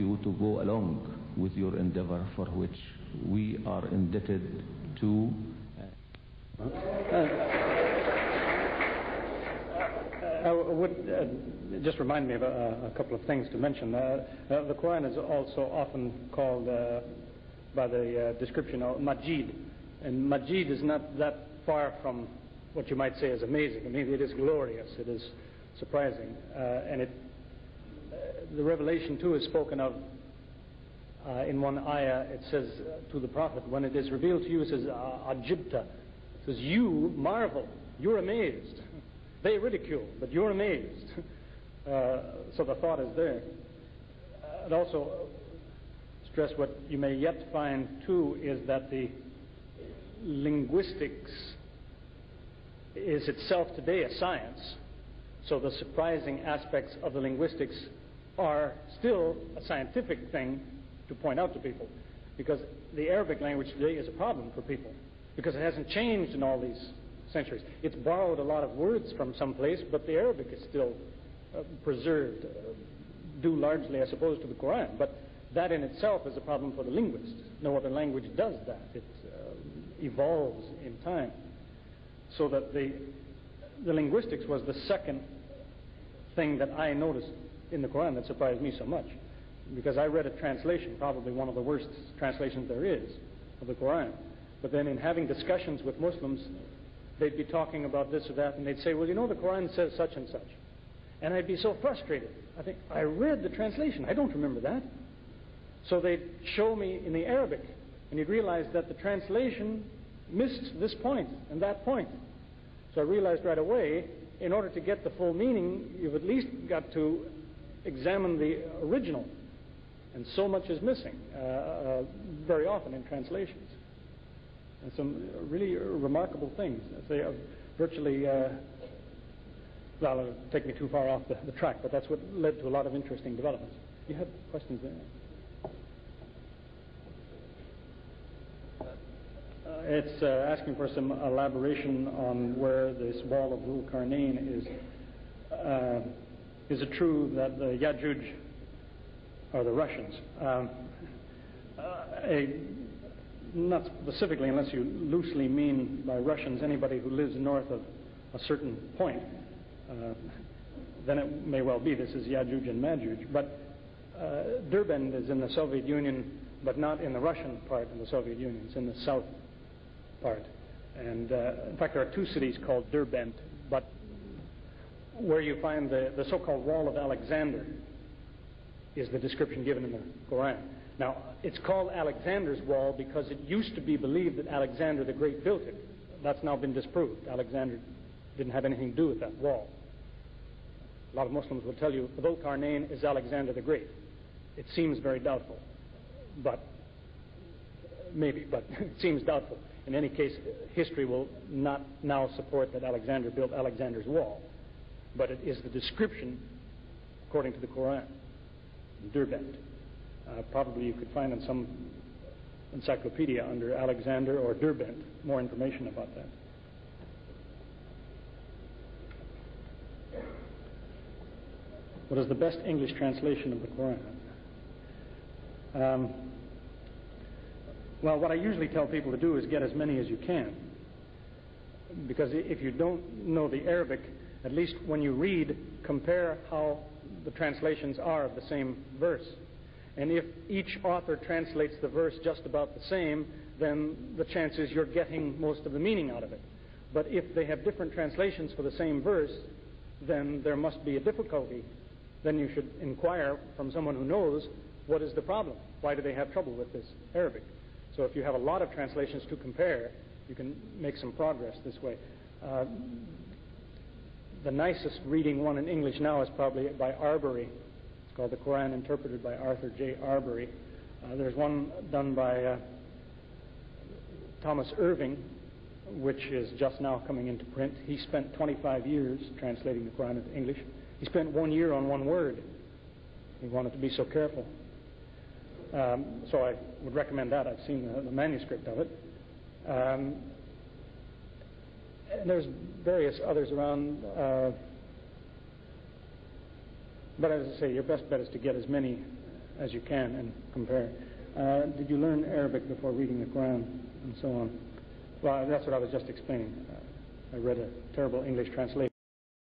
you to go along with your endeavor, for which we are indebted to. I would just remind me of a couple of things to mention. The Qur'an is also often called by the description of Majid, and Majid is not that far from what you might say is amazing. I mean, it is glorious, it is surprising, and the revelation too is spoken of in one ayah. It says to the Prophet, when it is revealed to you, it says Ajibta. It says, you marvel, you're amazed. They ridicule, but you're amazed. So the thought is there. I'd also stress what you may yet find too is that the linguistics is itself today a science. So the surprising aspects of the linguistics are still a scientific thing to point out to people, because the Arabic language today is a problem for people because it hasn't changed in all these centuries. It's borrowed a lot of words from someplace, but the Arabic is still preserved, due largely, I suppose, to the Qur'an. But that in itself is a problem for the linguist. No other language does that. It evolves in time. So that the linguistics was the second thing that I noticed in the Qur'an that surprised me so much. Because I read a translation, probably one of the worst translations there is, of the Qur'an. But then in having discussions with Muslims, they'd be talking about this or that, and they'd say, well, you know, the Qur'an says such and such. And I'd be so frustrated. I think, I read the translation. I don't remember that. So they'd show me in the Arabic, and you'd realize that the translation missed this point and that point. So I realized right away, in order to get the full meaning, you've at least got to examine the original. And so much is missing very often in translations. And some really remarkable things. They are virtually, well, it'll take me too far off the track, but that's what led to a lot of interesting developments. You had questions there? It's asking for some elaboration on where this wall of Dhul Qarnayn is it true that the Yajuj are the Russians? Not specifically, unless you loosely mean by Russians anybody who lives north of a certain point. Then it may well be this is Yajuj and Majuj. But Derbent is in the Soviet Union, but not in the Russian part of the Soviet Union. It's in the south part. And in fact, there are two cities called Derbent, but where you find the so-called Wall of Alexander is the description given in the Qur'an. Now, it's called Alexander's Wall because it used to be believed that Alexander the Great built it. That's now been disproved. Alexander didn't have anything to do with that wall. A lot of Muslims will tell you Dhul Qarnayn is Alexander the Great. It seems very doubtful, but maybe, but it seems doubtful. In any case, history will not now support that Alexander built Alexander's Wall, but it is the description according to the Qur'an, Derbent. Probably you could find in some encyclopedia under Alexander or Derbent more information about that. What is the best English translation of the Qur'an? Well, what I usually tell people to do is get as many as you can. Because if you don't know the Arabic, at least when you read, compare how the translations are of the same verse. And if each author translates the verse just about the same, then the chance is you're getting most of the meaning out of it. But if they have different translations for the same verse, then there must be a difficulty. Then you should inquire from someone who knows what is the problem. Why do they have trouble with this Arabic? So if you have a lot of translations to compare, you can make some progress this way. The nicest reading one in English now is probably by Arbery. It's called The Qur'an Interpreted by Arthur J. Arbery. There's one done by Thomas Irving, which is just now coming into print. He spent 25 years translating the Qur'an into English. He spent 1 year on one word. He wanted to be so careful. So I would recommend that. I've seen the manuscript of it. And there's various others around. But as I say, your best bet is to get as many as you can and compare. Did you learn Arabic before reading the Qur'an and so on? Well, that's what I was just explaining. I read a terrible English translation